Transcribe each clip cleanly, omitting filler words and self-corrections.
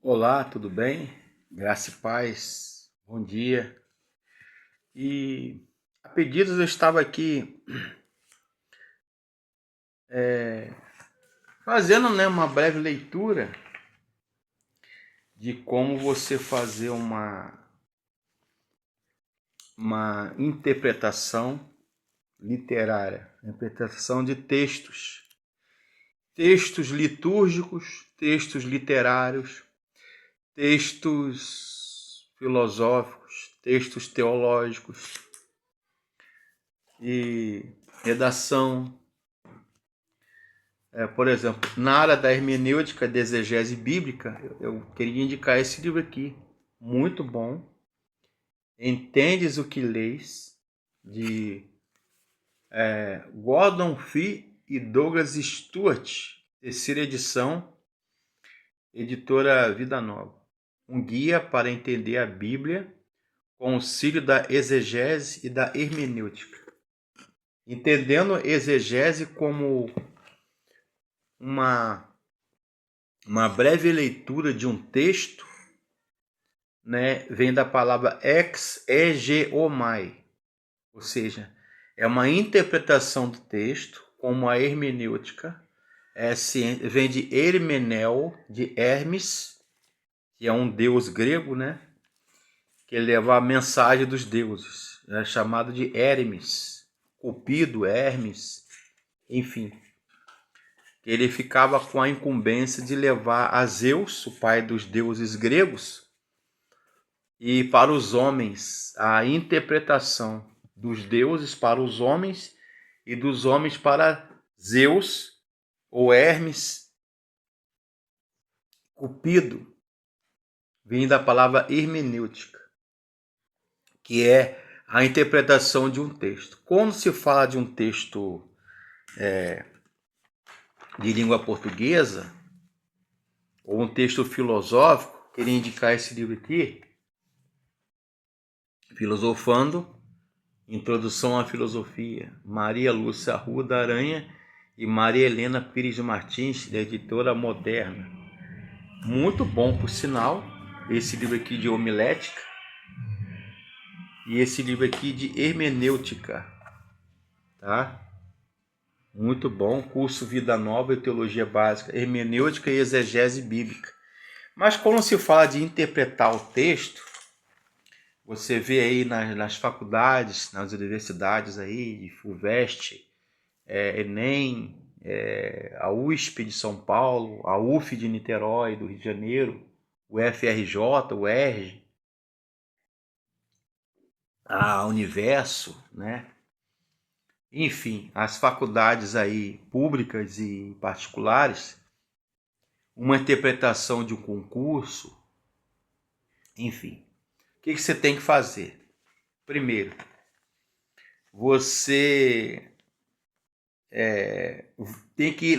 Olá, tudo bem? Graça e paz, bom dia. A pedidos eu estava aqui fazendo, uma breve leitura de como você fazer uma interpretação literária, interpretação de textos litúrgicos, textos literários, textos filosóficos, textos teológicos e redação. Por exemplo, na área da hermenêutica de exegese bíblica, eu queria indicar esse livro aqui, muito bom. Entendes o que lês, de Gordon Fee e Douglas Stuart, terceira edição, editora Vida Nova. Um guia para entender a Bíblia com auxílio da exegese e da hermenêutica. Entendendo exegese como uma breve leitura de um texto, vem da palavra exegeomai, ou seja, é uma interpretação do texto, como a hermenêutica, vem de Hermeneu, de Hermes, que é um deus grego, que leva a mensagem dos deuses, é chamado de Hermes, Cupido, Hermes, enfim. Ele ficava com a incumbência de levar a Zeus, o pai dos deuses gregos, e para os homens a interpretação dos deuses para os homens e dos homens para Zeus ou Hermes. Cupido vem da palavra hermenêutica, que é a interpretação de um texto. Quando se fala de um texto de língua portuguesa ou um texto filosófico, queria indicar esse livro aqui, Filosofando, Introdução à Filosofia, Maria Lúcia Arruda Aranha e Maria Helena Pires de Martins, da editora Moderna. Muito bom, por sinal, esse livro aqui de homilética e esse livro aqui de hermenêutica, tá? Muito bom, curso Vida Nova e Teologia Básica, hermenêutica e exegese bíblica. Mas quando se fala de interpretar o texto, você vê aí nas faculdades, nas universidades aí, de FUVEST, ENEM, a USP de São Paulo, a UF de Niterói, do Rio de Janeiro, o FRJ, o ERJ, a Universo, Enfim, as faculdades aí públicas e particulares, uma interpretação de um concurso, enfim. O que você tem que fazer? Primeiro, você tem que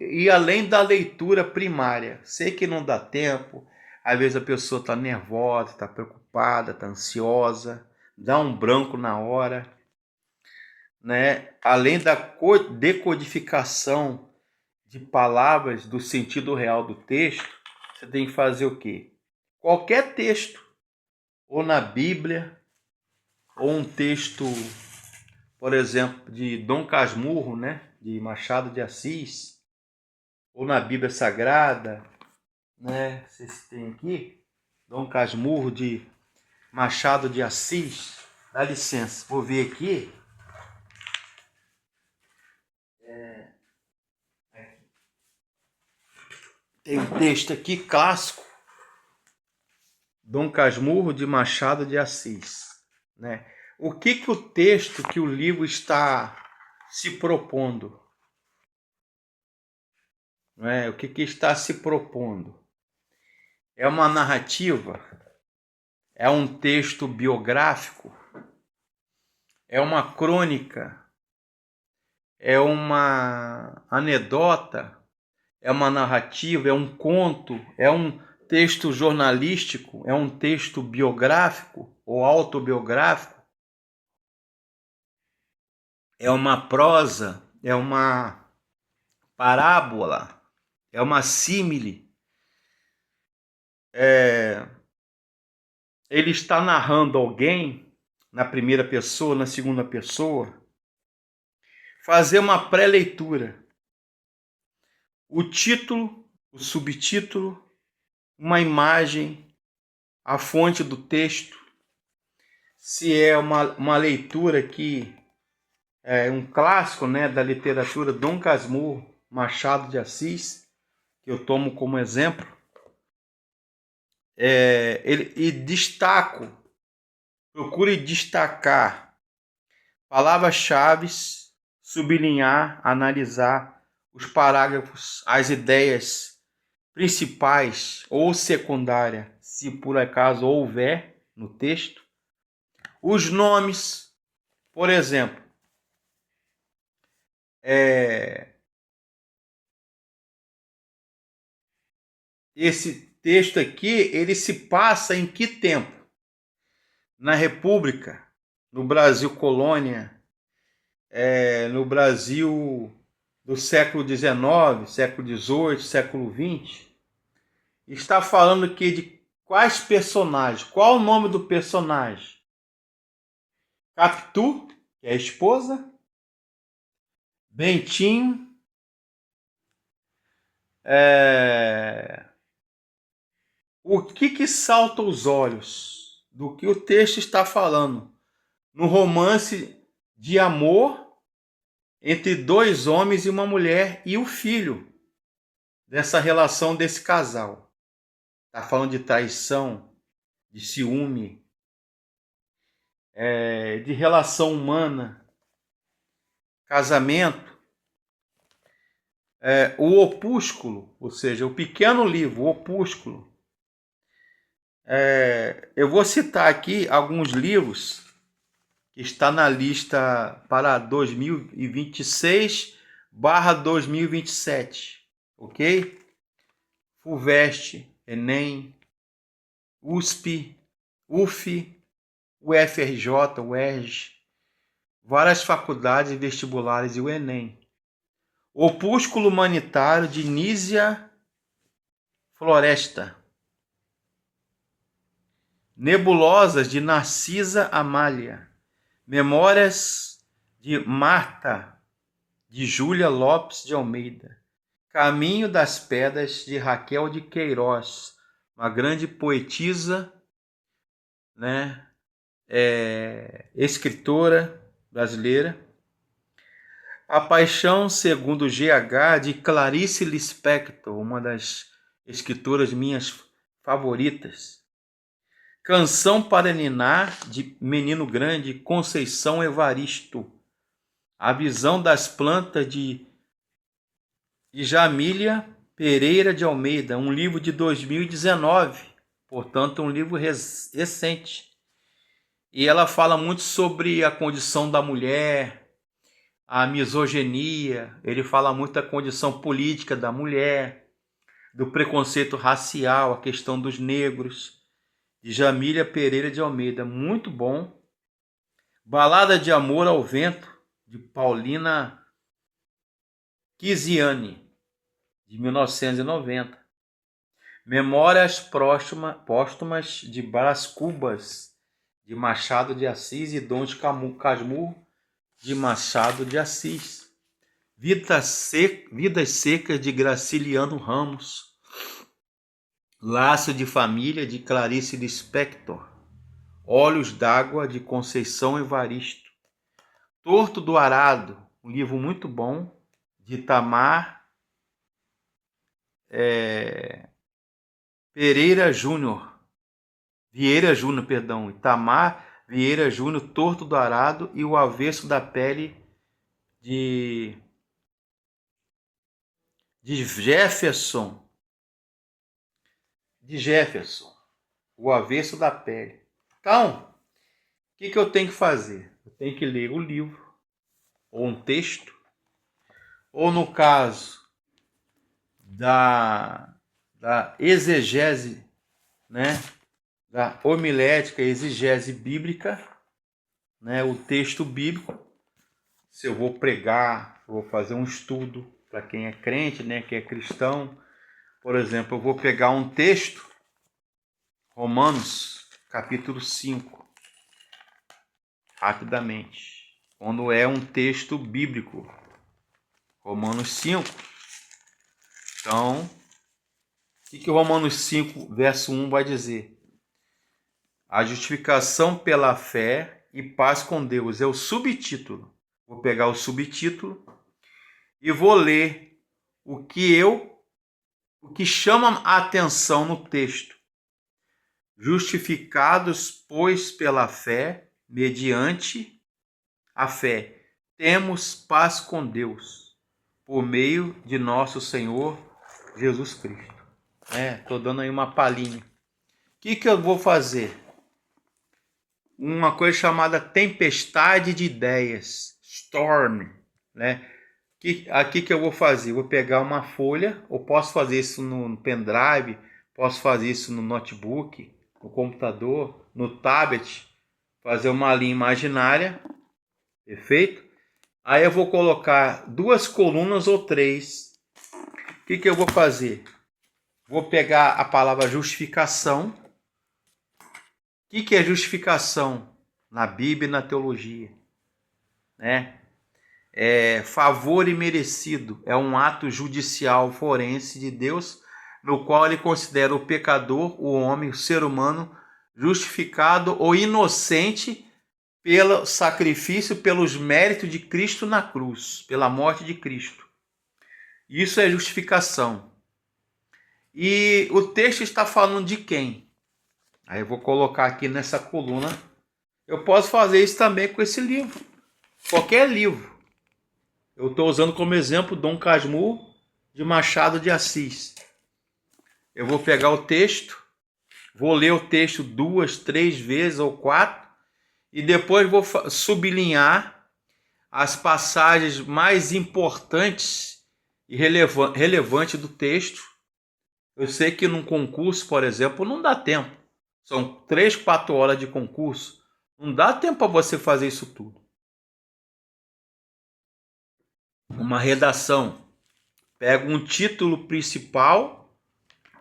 ir além da leitura primária. Sei que não dá tempo, às vezes a pessoa está nervosa, está preocupada, está ansiosa, dá um branco na hora, Além da decodificação de palavras do sentido real do texto, você tem que fazer o quê? Qualquer texto, ou na Bíblia, ou um texto, por exemplo, de Dom Casmurro, de Machado de Assis, ou na Bíblia Sagrada, vocês têm aqui, Dom Casmurro de Machado de Assis. Dá licença, vou ver aqui. Tem um texto aqui clássico, Dom Casmurro de Machado de Assis, O que o texto, que o livro está se propondo? O que está se propondo? É uma narrativa? É um texto biográfico? É uma crônica? É uma anedota? É uma narrativa? É um conto? É um texto jornalístico? É um texto biográfico ou autobiográfico? É uma prosa? É uma parábola? É uma símile? ele está narrando alguém na primeira pessoa, na segunda pessoa, fazer uma pré-leitura. O título, o subtítulo, uma imagem, a fonte do texto. Se é uma leitura que é um clássico, né, da literatura, Dom Casmurro, Machado de Assis, que eu tomo como exemplo, e destaco, procure destacar palavras-chave, sublinhar, analisar os parágrafos, as ideias principais ou secundárias, se por acaso houver no texto, os nomes, por exemplo, esse texto aqui, ele se passa em que tempo? Na República, no Brasil colônia, no Brasil do século XIX, século XVIII, século XX. Está falando aqui de quais personagens? Qual o nome do personagem? Capitu, que é a esposa. Bentinho. O que salta aos olhos do que o texto está falando? No romance de amor entre dois homens e uma mulher e o filho dessa relação desse casal. Está falando de traição, de ciúme, de relação humana, casamento. O opúsculo, ou seja, o pequeno livro, o opúsculo. Eu vou citar aqui alguns livros que está na lista para 2026/2027, ok? FUVEST, Enem, USP, UF, UFRJ, UERJ, várias faculdades e vestibulares e o Enem. Opúsculo Humanitário de Nízia Floresta. Nebulosas de Narcisa Amália. Memórias de Marta, de Júlia Lopes de Almeida. Caminho das Pedras, de Raquel de Queiroz, uma grande poetisa, né? Escritora brasileira. A Paixão segundo GH, de Clarice Lispector, uma das escritoras minhas favoritas. Canção para Ninar, de Menino Grande, Conceição Evaristo. A Visão das Plantas, de Jamília Pereira de Almeida, um livro de 2019, portanto um livro recente. E ela fala muito sobre a condição da mulher, a misoginia, ele fala muito da condição política da mulher, do preconceito racial, a questão dos negros. De Jamília Pereira de Almeida, muito bom. Balada de Amor ao Vento, de Paulina Chiziane, de 1990. Memórias Póstumas de Brás Cubas, de Machado de Assis, e Dom Casmurro, de Machado de Assis. Vidas Secas, de Graciliano Ramos. Laço de Família, de Clarice Lispector. Olhos d'Água, de Conceição Evaristo. Torto do Arado, um livro muito bom, de Itamar Vieira Júnior, Itamar Vieira Júnior, Torto do Arado, e O Avesso da Pele, de Jefferson. O Avesso da Pele. Então, o que eu tenho que fazer? Eu tenho que ler o livro, ou um texto, ou no caso da exegese, né, da homilética, exegese bíblica, né, o texto bíblico. Se eu vou pregar, eu vou fazer um estudo para quem é crente, né, que é cristão, por exemplo, eu vou pegar um texto Romanos, capítulo 5, rapidamente, quando é um texto bíblico. Romanos 5. Então, o que o Romanos 5, verso 1 vai dizer? A justificação pela fé e paz com Deus é o subtítulo. Vou pegar o subtítulo e vou ler o que chama a atenção no texto. Justificados, pois, pela fé, mediante a fé, temos paz com Deus, por meio de nosso Senhor Jesus Cristo. Estou dando aí uma palhinha. O que eu vou fazer? Uma coisa chamada tempestade de ideias, storm, né? Aqui que eu vou fazer? Vou pegar uma folha, ou posso fazer isso no pendrive, posso fazer isso no notebook, no computador, no tablet, fazer uma linha imaginária, perfeito? Aí eu vou colocar 2 colunas ou 3. O que eu vou fazer? Vou pegar a palavra justificação. O que é justificação na Bíblia e na teologia? É favor imerecido, é um ato judicial forense de Deus, no qual ele considera o pecador, o homem, o ser humano, justificado ou inocente pelo sacrifício, pelos méritos de Cristo na cruz, pela morte de Cristo. Isso é justificação. E o texto está falando de quem? Aí eu vou colocar aqui nessa coluna. Eu posso fazer isso também com esse livro. Qualquer livro. Eu estou usando como exemplo Dom Casmurro de Machado de Assis. Eu vou pegar o texto, vou ler o texto 2, 3 vezes ou 4 e depois vou sublinhar as passagens mais importantes e relevantes do texto. Eu sei que num concurso, por exemplo, não dá tempo. São 3, 4 horas de concurso. Não dá tempo para você fazer isso tudo. Uma redação. Pega um título principal,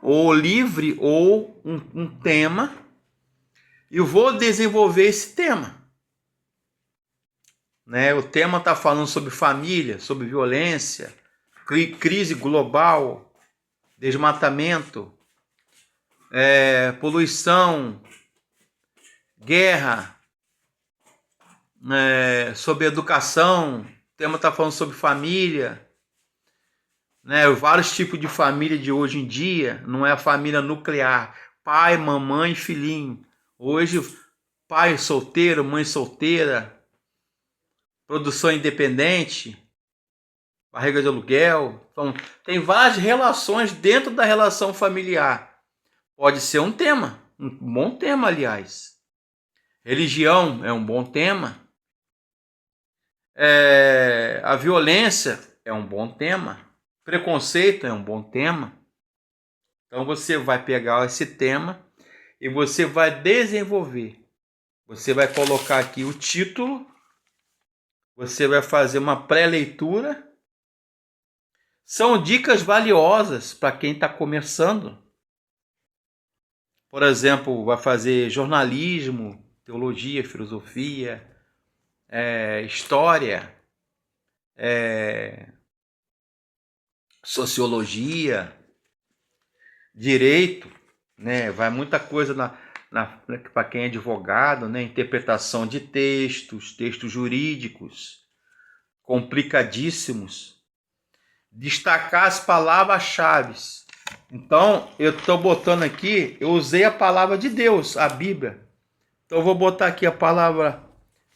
ou livre, ou um tema, e vou desenvolver esse tema. O tema está falando sobre família, sobre violência, crise global, desmatamento, poluição, guerra, sobre educação. O tema está falando sobre família, vários tipos de família de hoje em dia. Não é a família nuclear, pai, mamãe, filhinho. Hoje, pai solteiro, mãe solteira, produção independente, barriga de aluguel. Então, tem várias relações dentro da relação familiar. Pode ser um tema, um bom tema, aliás. Religião é um bom tema. A violência é um bom tema. Preconceito é um bom tema. Então você vai pegar esse tema e você vai desenvolver. Você vai colocar aqui o título. Você vai fazer uma pré-leitura. São dicas valiosas para quem está começando. Por exemplo, vai fazer jornalismo, teologia, filosofia, história, sociologia, direito, vai muita coisa para quem é advogado, interpretação de textos jurídicos complicadíssimos, destacar as palavras-chave. Então, eu estou botando aqui, eu usei a palavra de Deus, a Bíblia. Então, eu vou botar aqui a palavra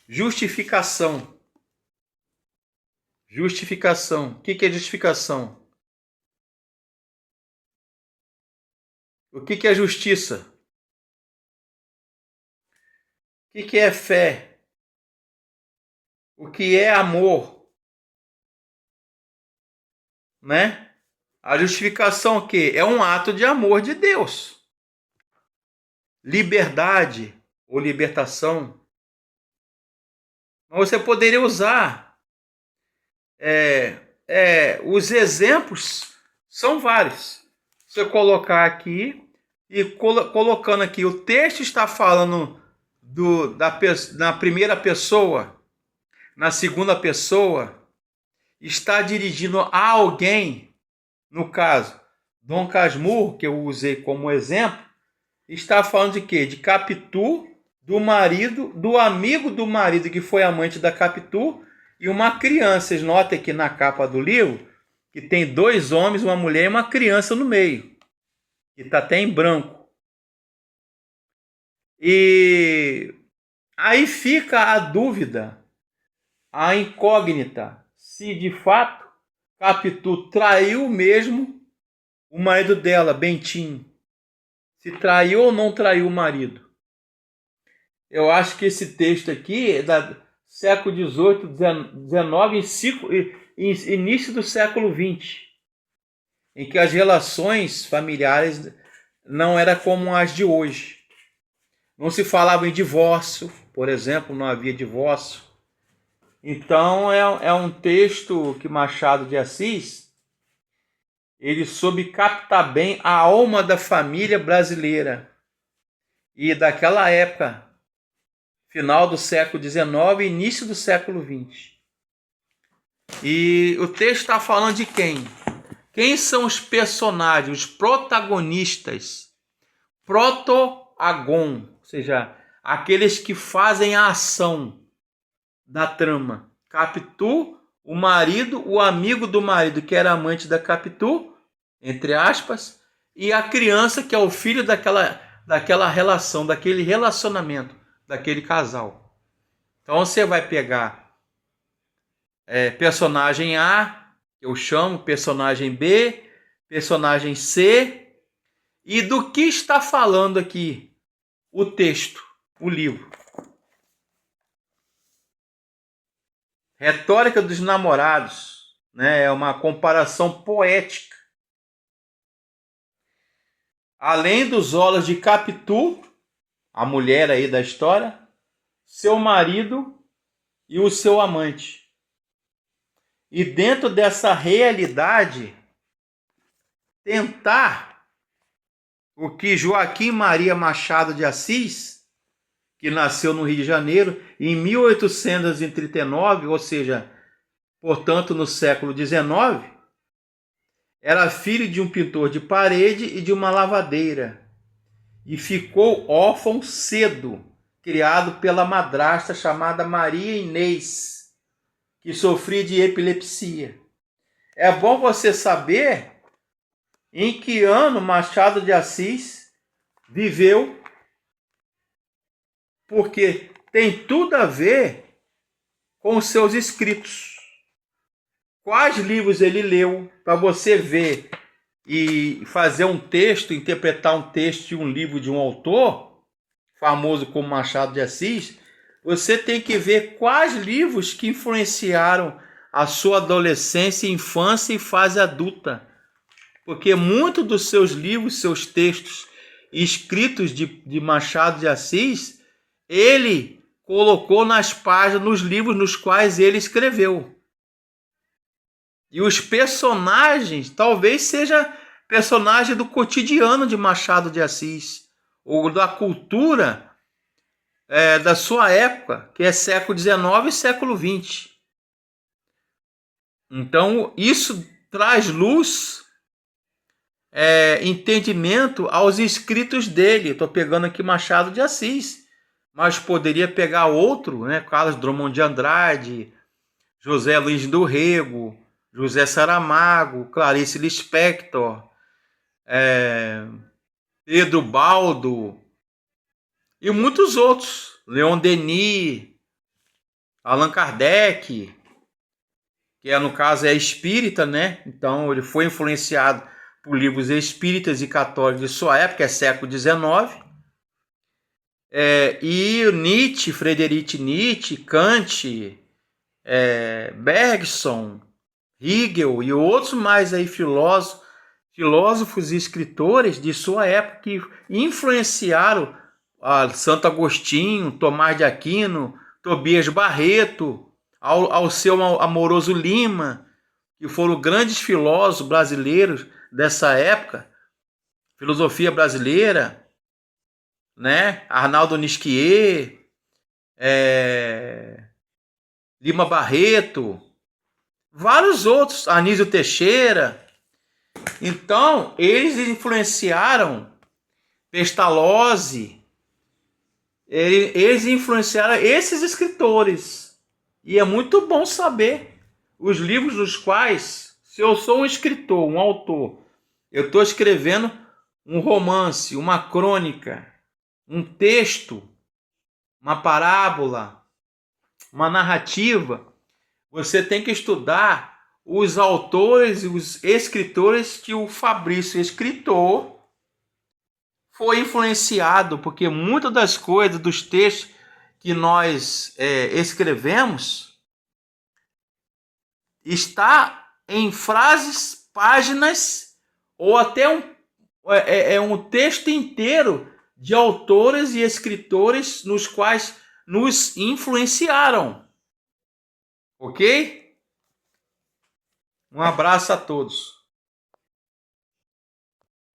justificação. Justificação. O que é justificação? O que é justiça? O que é fé? O que é amor? A justificação o quê? É um ato de amor de Deus. Liberdade ou libertação. Mas você poderia usar. Os exemplos são vários. Se eu colocar aqui, e colocando aqui, o texto está falando na primeira pessoa, na segunda pessoa, está dirigindo a alguém, no caso, Dom Casmurro, que eu usei como exemplo, está falando de quê? De Capitu, do marido, do amigo do marido que foi amante da Capitu, e uma criança. Vocês notem aqui na capa do livro que tem 2 homens, uma mulher e uma criança no meio, que está até em branco. E aí fica a dúvida, a incógnita, se de fato Capitu traiu mesmo o marido dela, Bentinho. Se traiu ou não traiu o marido. Eu acho que esse texto aqui é do século XVIII, XIX e início do século XX, em que as relações familiares não eram como as de hoje. Não se falava em divórcio, por exemplo, não havia divórcio. Então é um texto que Machado de Assis, ele soube captar bem a alma da família brasileira e daquela época, final do século XIX e início do século XX. E o texto está falando de quem? Quem são os personagens, os protagonistas? Protoagon, ou seja, aqueles que fazem a ação da trama. Capitu, o marido, o amigo do marido, que era amante da Capitu, entre aspas, e a criança, que é o filho daquela relação, daquele relacionamento, daquele casal. Então você vai pegar personagem A, eu chamo personagem B, personagem C, e do que está falando aqui o texto, o livro. Retórica dos Namorados, né? É uma comparação poética. Além dos olhos de Capitu, a mulher aí da história, seu marido e o seu amante. E dentro dessa realidade, tentar o que Joaquim Maria Machado de Assis, que nasceu no Rio de Janeiro em 1839, ou seja, portanto no século XIX, era filho de um pintor de parede e de uma lavadeira, e ficou órfão cedo, criado pela madrasta chamada Maria Inês, que sofria de epilepsia. É bom você saber em que ano Machado de Assis viveu, porque tem tudo a ver com os seus escritos. Quais livros ele leu, para você ver e fazer um texto, interpretar um texto de um livro de um autor, famoso como Machado de Assis, você tem que ver quais livros que influenciaram a sua adolescência, infância e fase adulta. Porque muitos dos seus livros, seus textos escritos de Machado de Assis, ele colocou nas páginas, nos livros nos quais ele escreveu. E os personagens, talvez seja personagem do cotidiano de Machado de Assis, ou da cultura da sua época, que é século XIX e século XX. Então, isso traz luz, entendimento aos escritos dele. Estou pegando aqui Machado de Assis, mas poderia pegar outro, né? Carlos Drummond de Andrade, José Luiz do Rego, José Saramago, Clarice Lispector, Pedro Baldo e muitos outros, Leon Denis, Allan Kardec, que no caso é espírita, né? Então ele foi influenciado por livros espíritas e católicos de sua época, é século XIX. E Nietzsche, Friedrich Nietzsche, Kant, Bergson, Hegel e outros mais aí filósofos e escritores de sua época que influenciaram Santo Agostinho, Tomás de Aquino, Tobias Barreto, ao seu Amoroso Lima, que foram grandes filósofos brasileiros dessa época, filosofia brasileira, né? Arnaldo Nisquier, Lima Barreto, vários outros, Anísio Teixeira. Então, eles influenciaram Pestalozzi, eles influenciaram esses escritores. E é muito bom saber os livros nos quais, se eu sou um escritor, um autor, eu estou escrevendo um romance, uma crônica, um texto, uma parábola, uma narrativa, você tem que estudar os autores e os escritores que o Fabrício, escritor, foi influenciado, porque muitas das coisas, dos textos que nós escrevemos, está em frases, páginas, ou até um texto inteiro de autores e escritores nos quais nos influenciaram. Ok? Um abraço a todos.